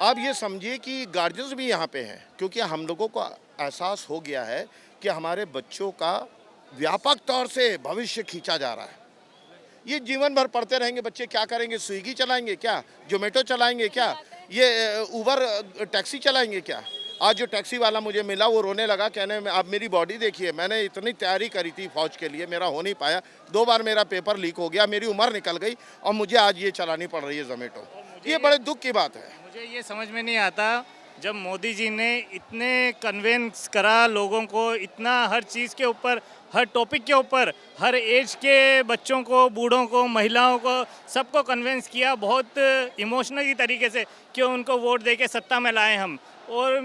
आप ये समझिए कि गार्जियंस भी यहाँ पे हैं, क्योंकि हम लोगों को एहसास हो गया है कि हमारे बच्चों का व्यापक तौर से भविष्य खींचा जा रहा है। ये जीवन भर पढ़ते रहेंगे बच्चे, क्या करेंगे? स्विगी चलाएंगे क्या? जोमेटो चलाएंगे क्या? ये उबर टैक्सी चलाएंगे क्या? आज जो टैक्सी वाला मुझे मिला वो रोने लगा, कहने में आप मेरी बॉडी देखिए, मैंने इतनी तैयारी करी थी फौज के लिए, मेरा हो नहीं पाया, 2 बार मेरा पेपर लीक हो गया, मेरी उम्र निकल गई और मुझे आज ये चलानी पड़ रही है जोमेटो। ये बड़े दुख की बात है। मुझे ये समझ में नहीं आता, जब मोदी जी ने इतने कन्वेंस करा लोगों को, इतना हर चीज़ के ऊपर, हर टॉपिक के ऊपर, हर एज के बच्चों को, बूढ़ों को, महिलाओं को, सबको कन्वेंस किया बहुत इमोशनली तरीके से कि उनको वोट देके सत्ता में लाए हम। और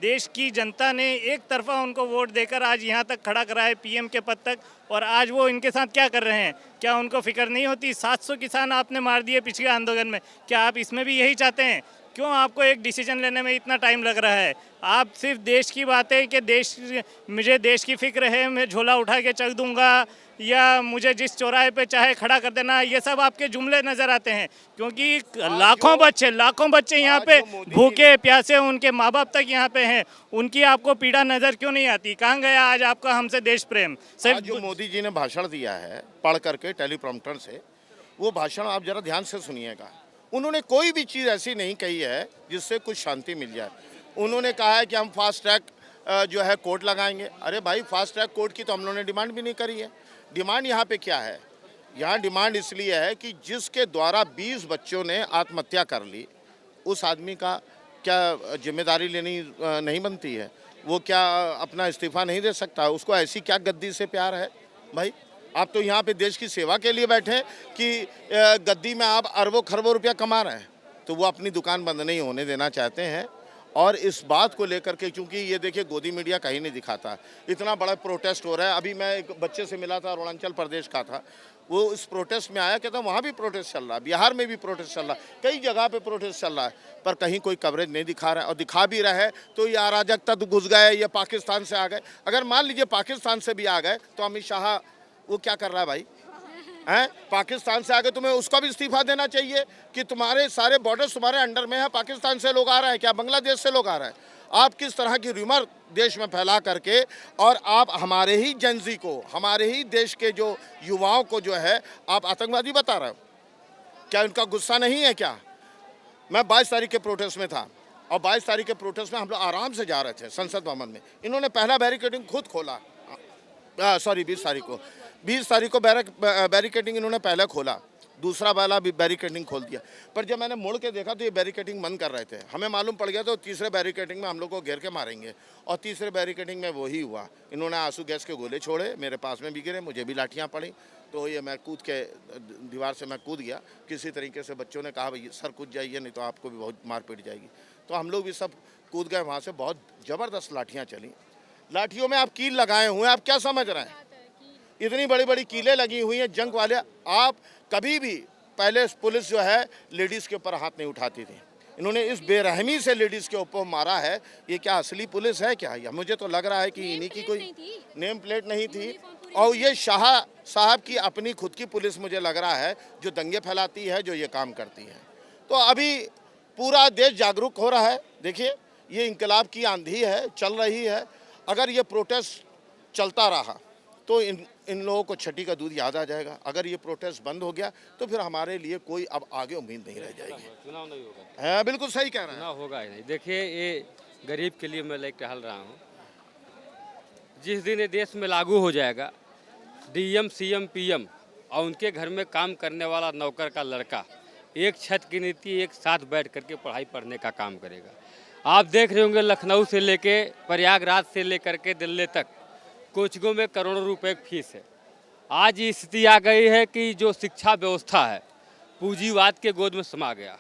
देश की जनता ने एक तरफा उनको वोट देकर आज यहाँ तक खड़ा करा है PM के पद तक। और आज वो इनके साथ क्या कर रहे हैं? क्या उनको फिक्र नहीं होती? 700 किसान आपने मार दिए पिछले आंदोलन में, क्या आप इसमें भी यही चाहते हैं क्यों आपको एक डिसीजन लेने में इतना टाइम लग रहा है? आप सिर्फ देश की बातें कि मुझे देश की फिक्र है, मैं झोला उठा के चल दूंगा या मुझे जिस चौराहे पे चाहे खड़ा कर देना, ये सब आपके जुमले नज़र आते हैं। क्योंकि लाखों बच्चे यहाँ पे भूखे प्यासे, उनके माँ बाप तक यहाँ पे हैं, उनकी आपको पीड़ा नज़र क्यों नहीं आती? कहाँ गया आज आपका हमसे देश प्रेम? सिर्फ जो मोदी जी ने भाषण दिया है पढ़ करके टेलीप्रॉम्प्टर से, वो भाषण आप जरा ध्यान से सुनिएगा। उन्होंने कोई भी चीज़ ऐसी नहीं कही है जिससे कुछ शांति मिल जाए। उन्होंने कहा है कि हम फास्ट ट्रैक जो है कोर्ट लगाएंगे। अरे भाई, फास्ट ट्रैक कोर्ट की तो हम लोगों ने डिमांड भी नहीं करी है। डिमांड यहाँ पे क्या है? यहाँ डिमांड इसलिए है कि जिसके द्वारा 20 बच्चों ने आत्महत्या कर ली, उस आदमी का क्या जिम्मेदारी लेनी नहीं बनती है? वो क्या अपना इस्तीफा नहीं दे सकता? उसको ऐसी क्या गद्दी से प्यार है? भाई, आप तो यहाँ पे देश की सेवा के लिए बैठे हैं कि गद्दी में आप अरबों खरबों रुपया कमा रहे हैं। तो वो अपनी दुकान बंद नहीं होने देना चाहते हैं। और इस बात को लेकर के, क्योंकि ये देखिए गोदी मीडिया कहीं नहीं दिखाता, इतना बड़ा प्रोटेस्ट हो रहा है। अभी मैं एक बच्चे से मिला था, अरुणाचल प्रदेश का था, वो इस प्रोटेस्ट में आया, कहता वहाँ भी प्रोटेस्ट चल रहा है, बिहार में भी प्रोटेस्ट चल रहा है, कई जगह पे प्रोटेस्ट चल रहा है, पर कहीं कोई कवरेज नहीं दिखा रहा है। और दिखा भी रहा है तो ये अराजकता तो घुस गए, ये पाकिस्तान से आ गए। अगर मान लीजिए पाकिस्तान से भी आ गए तो अमित शाह वो क्या कर रहा है भाई? हैं, पाकिस्तान से आगे तुम्हें उसका भी इस्तीफा देना चाहिए कि तुम्हारे सारे बॉर्डर्स तुम्हारे अंडर में है। पाकिस्तान से लोग आ रहे हैं क्या? बांग्लादेश से लोग आ रहे हैं? आप किस तरह की र्यूमर देश में फैला करके, और आप हमारे ही जनजी को, हमारे ही देश के जो युवाओं को जो है आप आतंकवादी बता रहे हो? क्या उनका गुस्सा नहीं है क्या? मैं 22 तारीख के प्रोटेस्ट में था, और 22 तारीख के प्रोटेस्ट में हम लोग आराम से जा रहे थे संसद भवन में। इन्होंने पहला बैरिकेडिंग खुद खोला, 20 तारीख को बैरिकेडिंग इन्होंने पहले खोला, दूसरा वाला भी बैरिकेडिंग खोल दिया। पर जब मैंने मुड़ के देखा तो ये बैरिकेडिंग बंद कर रहे थे। हमें मालूम पड़ गया तो तीसरे बैरिकेडिंग में हम लोग को घेर के मारेंगे, और तीसरे बैरिकेडिंग में वही हुआ। इन्होंने आंसू गैस के गोले छोड़े, मेरे पास में भी गिरे, मुझे भी लाठियाँ पड़ी। तो ये मैं कूद के दीवार से मैं कूद गया। किसी तरीके से बच्चों ने कहा भाई सर कूद जाइए, नहीं तो आपको भी बहुत मार पीट जाएगी। तो हम लोग भी सब कूद गए वहाँ से। बहुत ज़बरदस्त लाठियाँ चली। लाठियों में आप कील लगाए हुए हैं, आप क्या समझ रहे हैं? इतनी बड़ी बड़ी कीलें लगी हुई हैं जंग वाले। आप कभी भी पहले पुलिस जो है लेडीज़ के ऊपर हाथ नहीं उठाती थी, इन्होंने इस बेरहमी से लेडीज़ के ऊपर मारा है। ये क्या असली पुलिस है क्या? या मुझे तो लग रहा है कि इन्हीं की कोई नेम प्लेट नहीं थी, और ये शाह साहब की अपनी खुद की पुलिस मुझे लग रहा है जो दंगे फैलाती है, जो ये काम करती है। तो अभी पूरा देश जागरूक हो रहा है। देखिए, ये इंकलाब की आंधी है, चल रही है। अगर ये प्रोटेस्ट चलता रहा तो इन लोगों को छठी का दूध याद आ जाएगा। अगर ये प्रोटेस्ट बंद हो गया तो फिर हमारे लिए कोई अब आगे उम्मीद नहीं रह जाएगी। चुनाव नहीं होगा। हाँ, बिल्कुल सही कह रहे हैं। चुनाव होगा ही नहीं। देखिए, ये गरीब के लिए मैं लेकर टहल रहा हूँ। जिस दिन ये देश में लागू हो जाएगा, डीएम सीएम पीएम और उनके घर में काम करने वाला नौकर का लड़का एक छत की नीति एक साथ बैठ करके पढ़ाई पढ़ने का काम करेगा। आप देख रहे होंगे लखनऊ से लेके प्रयागराज से लेकर के दिल्ली तक कोचिंगों में करोड़ों रुपए की फीस है। आज ये स्थिति आ गई है कि जो शिक्षा व्यवस्था है पूंजीवाद के गोद में समा गया।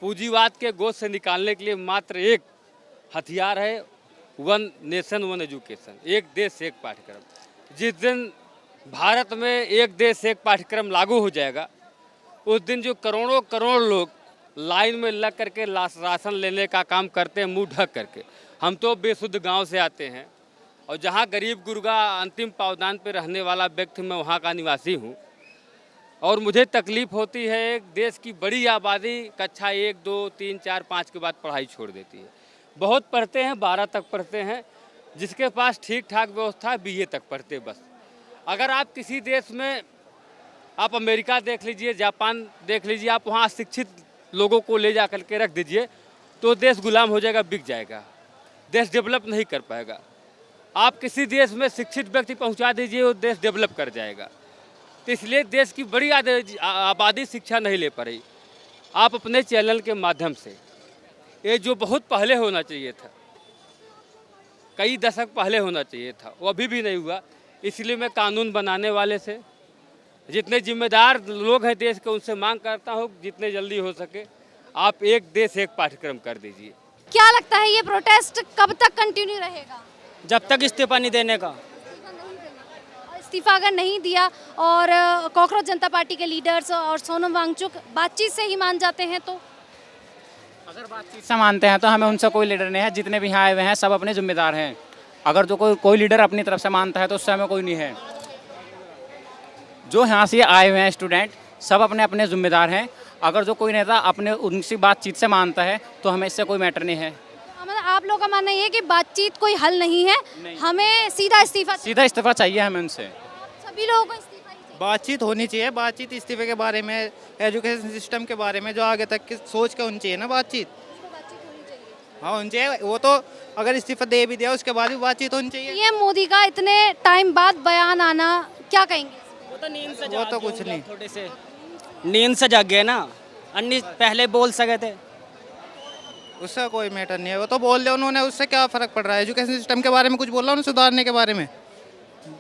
पूंजीवाद के गोद से निकालने के लिए मात्र एक हथियार है, वन नेशन वन एजुकेशन, एक देश एक पाठ्यक्रम। जिस दिन भारत में एक देश एक पाठ्यक्रम लागू हो जाएगा, उस दिन जो करोड़ों करोड़ लोग लाइन में लग करके राशन लेने का काम करते हैं मुंह ढक करके। हम तो बेसुध गांव से आते हैं, और जहां गरीब गुरगा अंतिम पावदान पे रहने वाला व्यक्ति, मैं वहां का निवासी हूं। और मुझे तकलीफ होती है, एक देश की बड़ी आबादी कक्षा 1, 2, 3, 4, 5 के बाद पढ़ाई छोड़ देती है। बहुत पढ़ते हैं, 12 तक पढ़ते हैं, जिसके पास ठीक ठाक व्यवस्था है BA तक पढ़ते बस। अगर आप किसी देश में, आप अमेरिका देख लीजिए, जापान देख लीजिए, आप वहाँ शिक्षित लोगों को ले जा करके रख दीजिए तो देश गुलाम हो जाएगा, बिक जाएगा, देश डेवलप नहीं कर पाएगा। आप किसी देश में शिक्षित व्यक्ति पहुंचा दीजिए, वो देश डेवलप कर जाएगा। तो इसलिए देश की बड़ी आबादी शिक्षा नहीं ले पा रही। आप अपने चैनल के माध्यम से, ये जो बहुत पहले होना चाहिए था, कई दशक पहले होना चाहिए था, वो अभी भी नहीं हुआ। इसलिए मैं कानून बनाने वाले से, जितने जिम्मेदार लोग हैं देश के, उनसे मांग करता हूँ जितने जल्दी हो सके आप एक देश एक पाठ्यक्रम कर दीजिए। क्या लगता है ये प्रोटेस्ट कब तक कंटिन्यू रहेगा? जब तक इस्तीफा नहीं देने का। इस्तीफा अगर नहीं दिया और कॉकरोच जनता पार्टी के लीडर्स और सोनम वांगचुक बातचीत से ही मान जाते हैं अगर बातचीत से मानते हैं तो हमें उनसे कोई लीडर नहीं है, जितने भी यहाँ आए हुए हैं सब अपने जिम्मेदार हैं। अगर जो कोई लीडर अपनी तरफ से मानता है तो उससे हमें कोई नहीं है। जो यहाँ से आए हुए हैं स्टूडेंट सब अपने अपने जिम्मेदार हैं। अगर जो कोई नेता अपने उनसी बातचीत से मानता है तो हमें इससे कोई मैटर नहीं है। मतलब आप लोग का मानना ये है कि बातचीत कोई हल नहीं है, हमें सीधा इस्तीफा चाहिए हमें उनसे। सभी लोगों को इस्तीफा ही चाहिए। बातचीत होनी चाहिए, बातचीत इस्तीफे के बारे में, एजुकेशन सिस्टम के बारे में जो आगे तक की सोच के होनी चाहिए ना बातचीत। हाँ होनी चाहिए, वो तो अगर इस्तीफा दे भी दिया उसके बाद भी बातचीत होनी चाहिए। पीएम मोदी का इतने टाइम बाद बयान आना, क्या कहेंगे? वो तो नींद से वो तो कुछ नहीं, थोड़े से नींद से जाग गए ना, अन्नी पहले बोल सके थे। उसका कोई मैटर नहीं है, वो तो बोल दिया उन्होंने, उससे क्या फ़र्क पड़ रहा है। एजुकेशन सिस्टम के बारे में कुछ बोला उन्होंने सुधारने के बारे में,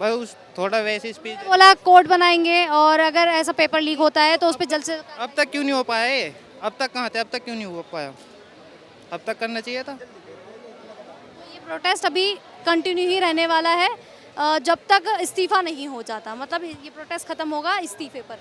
बस थोड़ा वैसी स्पीच बोला कोड बनाएंगे और अगर ऐसा पेपर लीक होता है तो उस पर जल्द से अब तक क्यों नहीं हो पाया ये? अब तक कहाँ थे? अब तक क्यों नहीं हो पाया? अब तक करना चाहिए था। ये प्रोटेस्ट अभी कंटिन्यू ही रहने वाला है जब तक इस्तीफा नहीं हो जाता। मतलब ये प्रोटेस्ट खत्म होगा इस्तीफे पर।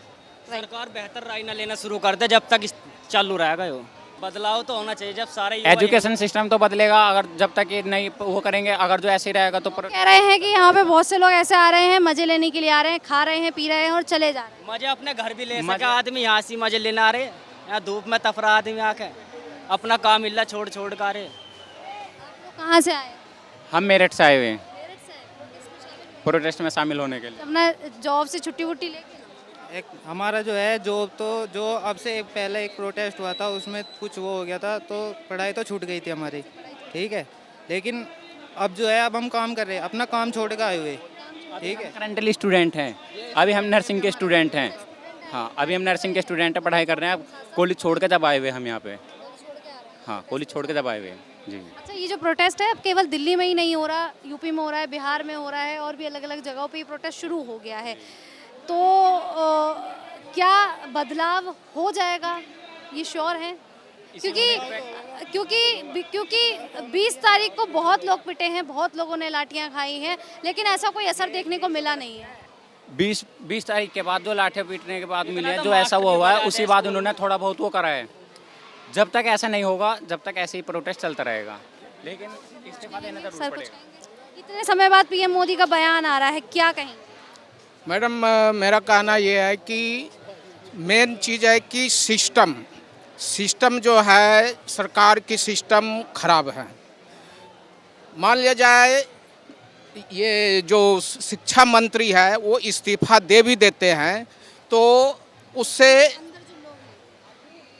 सरकार बेहतर राय न लेना शुरू कर दे जब तक चालू रहेगा। यो बदलाव तो होना चाहिए जब सारे एजुकेशन सिस्टम तो बदलेगा अगर जब तक ये नहीं वो करेंगे। अगर जो ऐसे ही रहेगा तो कह रहे हैं कि यहाँ पे बहुत से लोग ऐसे आ रहे हैं, मजे लेने के लिए आ रहे हैं, खा रहे हैं, पी रहे हैं और चले जा रहे हैं। मजे अपने घर भी ले सके आदमी, यहाँ से मजे लेने आ रहे, यहाँ धूप में तफरा आदमी आके अपना काम मिल छोड़ कर रहे। कहाँ से आए? हम मेरठ से आए हुए हैं प्रोटेस्ट में शामिल होने के लिए। अपना जॉब से छुट्टी वुट्टी लेके एक हमारा जो है जॉब तो जो अब से पहले एक प्रोटेस्ट हुआ था उसमें कुछ वो हो गया था तो पढ़ाई तो छूट गई थी हमारी, ठीक है। लेकिन अब जो है अब हम काम कर रहे हैं, अपना काम छोड़ कर आए हुए, ठीक है। करंटली स्टूडेंट हैं, अभी हम नर्सिंग के स्टूडेंट हैं। हाँ अभी हम नर्सिंग के स्टूडेंट हैं, पढ़ाई कर रहे हैं। अब कॉलेज छोड़ के जब आए हुए हम यहाँ पे, हाँ कॉलेज छोड़ के जब आए हुए जी। अच्छा ये जो प्रोटेस्ट है अब केवल दिल्ली में ही नहीं हो रहा, यूपी में हो रहा है, बिहार में हो रहा है और भी अलग अलग जगहों पे ये प्रोटेस्ट शुरू हो गया है। तो क्या बदलाव हो जाएगा, ये श्योर है? क्योंकि 20 तारीख को बहुत लोग पिटे हैं, बहुत लोगों ने लाठियां खाई हैं, लेकिन ऐसा कोई असर देखने को मिला नहीं है। 20 तारीख के बाद जो लाठियां पीटने के बाद मिले जो ऐसा वो हुआ है उसी बाद उन्होंने थोड़ा बहुत वो करा है। जब तक ऐसा नहीं होगा, जब तक ऐसे ही प्रोटेस्ट चलता रहेगा, लेकिन इसके बाद इन्हें जरूर पड़ेगा। इतने समय बाद पीएम मोदी का बयान आ रहा है, क्या कहें? मैडम मेरा कहना ये है कि मेन चीज़ है कि सिस्टम जो है सरकार की सिस्टम खराब है। मान लिया जाए ये जो शिक्षा मंत्री है वो इस्तीफा दे भी देते हैं तो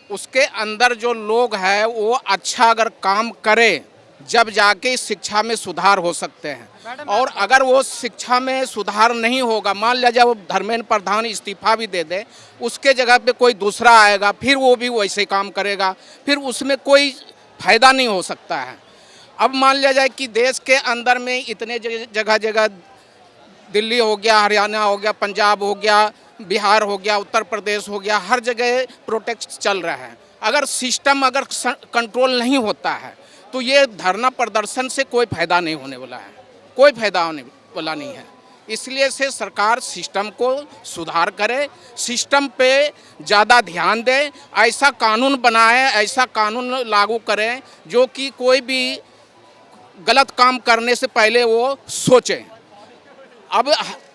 उसके अंदर जो लोग हैं वो अच्छा अगर काम करे जब जाके शिक्षा में सुधार हो सकते हैं। और अगर वो शिक्षा में सुधार नहीं होगा, मान लिया जाए वो धर्मेंद्र प्रधान इस्तीफा भी दे दे, उसके जगह पे कोई दूसरा आएगा फिर वो भी वैसे काम करेगा, फिर उसमें कोई फायदा नहीं हो सकता है। अब मान लिया जाए कि देश के अंदर में इतने जगह दिल्ली हो गया, हरियाणा हो गया, पंजाब हो गया, बिहार हो गया, उत्तर प्रदेश हो गया, हर जगह प्रोटेस्ट चल रहा है। अगर सिस्टम अगर कंट्रोल नहीं होता है तो ये धरना प्रदर्शन से कोई फायदा नहीं होने वाला है, कोई फायदा होने वाला नहीं है। इसलिए से सरकार सिस्टम को सुधार करे, सिस्टम पे ज़्यादा ध्यान दे, ऐसा कानून बनाए, ऐसा कानून लागू करें जो कि कोई भी गलत काम करने से पहले वो सोचें। अब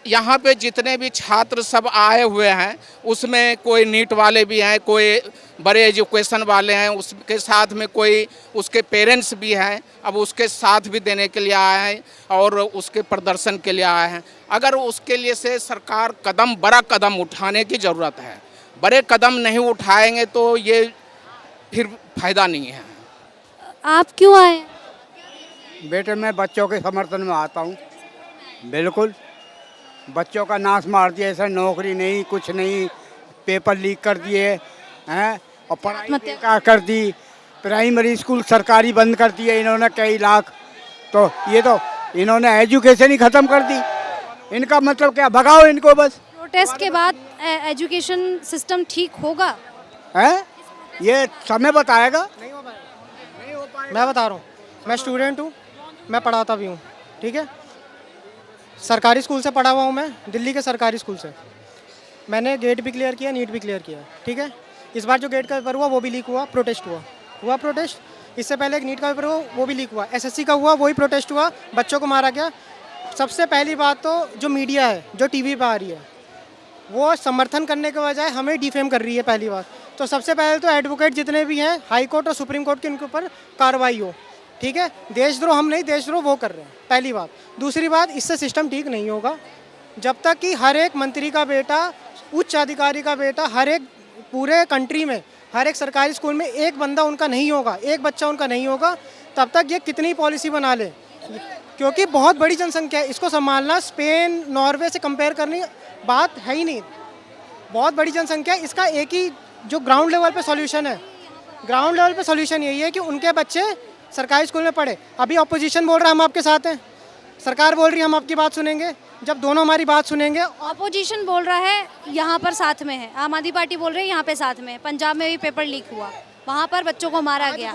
यहाँ पे जितने भी छात्र सब आए हुए हैं उसमें कोई नीट वाले भी हैं, कोई बड़े एजुकेशन वाले हैं, उसके साथ में कोई उसके पेरेंट्स भी हैं। अब उसके साथ भी देने के लिए आए हैं और उसके प्रदर्शन के लिए आए हैं। अगर उसके लिए से सरकार बड़ा कदम उठाने की ज़रूरत है। बड़े कदम नहीं उठाएंगे तो ये फिर फायदा नहीं है। आप क्यों आए? बेटे मैं बच्चों के समर्थन में आता हूँ। बिल्कुल बच्चों का नाश मार दिया, ऐसा नौकरी नहीं, कुछ नहीं, पेपर लीक कर दिए हैं और पढ़ाई बेकार कर दी। प्राइमरी स्कूल सरकारी बंद कर दिए इन्होंने कई लाख। तो ये तो इन्होंने एजुकेशन ही ख़त्म कर दी। इनका मतलब क्या, भगाओ इनको बस। प्रोटेस्ट के बाद एजुकेशन सिस्टम ठीक होगा है, ये समय बताएगा। मैं बता रहा हूँ, मैं स्टूडेंट हूँ, मैं पढ़ाता भी हूँ, ठीक है। सरकारी स्कूल से पढ़ा हुआ हूँ मैं, दिल्ली के सरकारी स्कूल से। मैंने गेट भी क्लियर किया, नीट भी क्लियर किया, ठीक है। इस बार जो गेट का पेपर हुआ वो भी लीक हुआ, प्रोटेस्ट हुआ, हुआ प्रोटेस्ट, इससे पहले एक नीट का पेपर हुआ वो भी लीक हुआ, एसएससी का हुआ वही प्रोटेस्ट हुआ, बच्चों को मारा गया। सबसे पहली बात तो जो मीडिया है जो टीवी पे आ रही है वो समर्थन करने के बजाय हमें डिफेम कर रही है पहली बात। तो सबसे पहले तो एडवोकेट जितने भी हैं हाई कोर्ट और सुप्रीम कोर्ट की उनके ऊपर कार्रवाई हो, ठीक है। देशद्रोह हम नहीं, देशद्रोह वो कर रहे हैं, पहली बात। दूसरी बात, इससे सिस्टम ठीक नहीं होगा जब तक कि हर एक मंत्री का बेटा, उच्च अधिकारी का बेटा, हर एक पूरे कंट्री में हर एक सरकारी स्कूल में एक बंदा उनका नहीं होगा, एक बच्चा उनका नहीं होगा, तब तक ये कितनी पॉलिसी बना ले, क्योंकि बहुत बड़ी जनसंख्या है, इसको संभालना स्पेन नॉर्वे से कंपेयर करने बात है ही नहीं। बहुत बड़ी जनसंख्या है, इसका एक ही जो ग्राउंड लेवल पे सॉल्यूशन है, ग्राउंड लेवल पे सॉल्यूशन यही है कि उनके बच्चे सरकारी स्कूल में पढ़े। अभी ऑपोजिशन बोल रहा है हम आपके साथ हैं, सरकार बोल रही है हम आपकी बात सुनेंगे, जब दोनों हमारी बात सुनेंगे। ऑपोजिशन बोल रहा है यहाँ पर साथ में है, आम आदमी पार्टी बोल रही है यहाँ पे साथ में है। पंजाब में भी पेपर लीक हुआ, वहाँ पर बच्चों को मारा गया।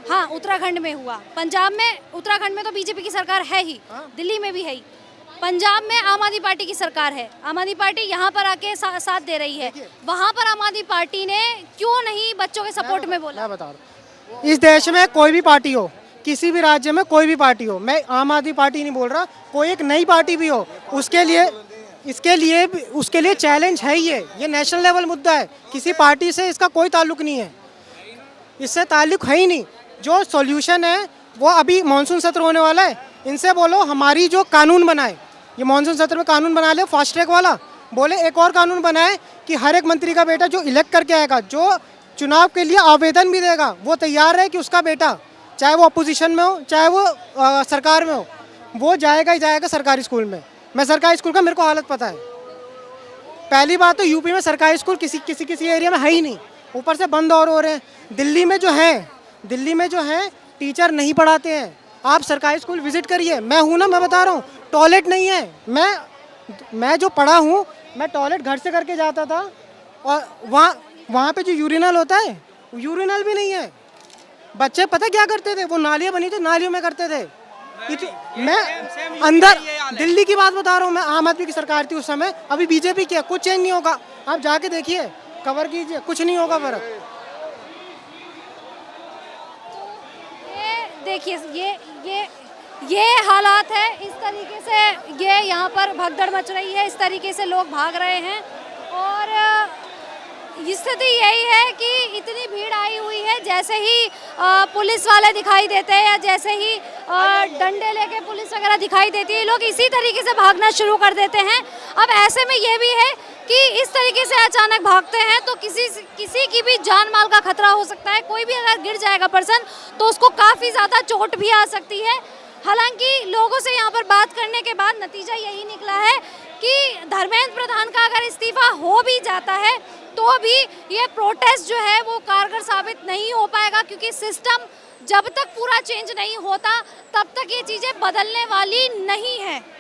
हाँ, उत्तराखंड में हुआ, पंजाब में, उत्तराखंड में तो बीजेपी की सरकार है ही, दिल्ली में भी है ही, पंजाब में आम आदमी पार्टी की सरकार है। आम आदमी पार्टी यहाँ पर आके साथ दे रही है, वहाँ पर आम आदमी पार्टी ने क्यों नहीं बच्चों के सपोर्ट में बोला? मैं बता रहा हूँ, इस देश में कोई भी पार्टी हो, किसी भी राज्य में कोई भी पार्टी हो, मैं आम आदमी पार्टी नहीं बोल रहा, कोई एक नई पार्टी भी हो, उसके लिए चैलेंज है ये नेशनल लेवल मुद्दा है। किसी पार्टी से इसका कोई ताल्लुक नहीं है, इससे ताल्लुक है ही नहीं। जो सॉल्यूशन है वो अभी मानसून सत्र होने वाला है, इनसे बोलो हमारी जो कानून बनाए, ये मानसून सत्र में कानून बना ले फास्ट ट्रैक वाला, बोले एक और कानून बनाए कि हर एक मंत्री का बेटा जो इलेक्ट करके आएगा, जो चुनाव के लिए आवेदन भी देगा, वो तैयार है कि उसका बेटा चाहे वो अपोजिशन में हो चाहे वो सरकार में हो, वो जाएगा ही जाएगा सरकारी स्कूल में। मैं सरकारी स्कूल का मेरे को हालत पता है। पहली बात तो यूपी में सरकारी स्कूल किसी एरिया में है ही नहीं, ऊपर से बंद और हो रहे हैं। दिल्ली में जो है टीचर नहीं पढ़ाते हैं। आप सरकारी स्कूल विजिट करिए, मैं हूँ ना, मैं बता रहा हूँ, टॉयलेट नहीं है। मैं जो पढ़ा हूँ, मैं टॉयलेट घर से करके जाता था, और वहाँ पे जो यूरिनल होता है, यूरिनल भी नहीं है। बच्चे पता क्या करते थे, वो नालियाँ बनी थी, नालियों में करते थे। मैं अंदर दिल्ली की बात बता रहा हूँ, मैं आम आदमी की सरकार थी उस समय, अभी बीजेपी की है, कुछ चेंज नहीं होगा। आप जाके देखिए, कवर कीजिए, कुछ नहीं होगा फर्क। देखिए ये हालात है, इस तरीके से ये यहाँ पर भगदड़ मच रही है, इस तरीके से लोग भाग रहे हैं, और स्थिति यही है कि इतनी भीड़ आई हुई है, जैसे ही पुलिस वाले दिखाई देते हैं या जैसे ही डंडे लेके पुलिस वगैरह दिखाई देती है, लोग इसी तरीके से भागना शुरू कर देते हैं। अब ऐसे में ये भी है कि इस तरीके से अचानक भागते हैं तो किसी की भी जान माल का खतरा हो सकता है। कोई भी अगर गिर जाएगा पर्सन तो उसको काफ़ी ज़्यादा चोट भी आ सकती है। हालांकि लोगों से यहाँ पर बात करने के बाद नतीजा यही निकला है कि धर्मेंद्र प्रधान का अगर इस्तीफा हो भी जाता है तो भी ये प्रोटेस्ट जो है वो कारगर साबित नहीं हो पाएगा, क्योंकि सिस्टम जब तक पूरा चेंज नहीं होता तब तक ये चीज़ें बदलने वाली नहीं है।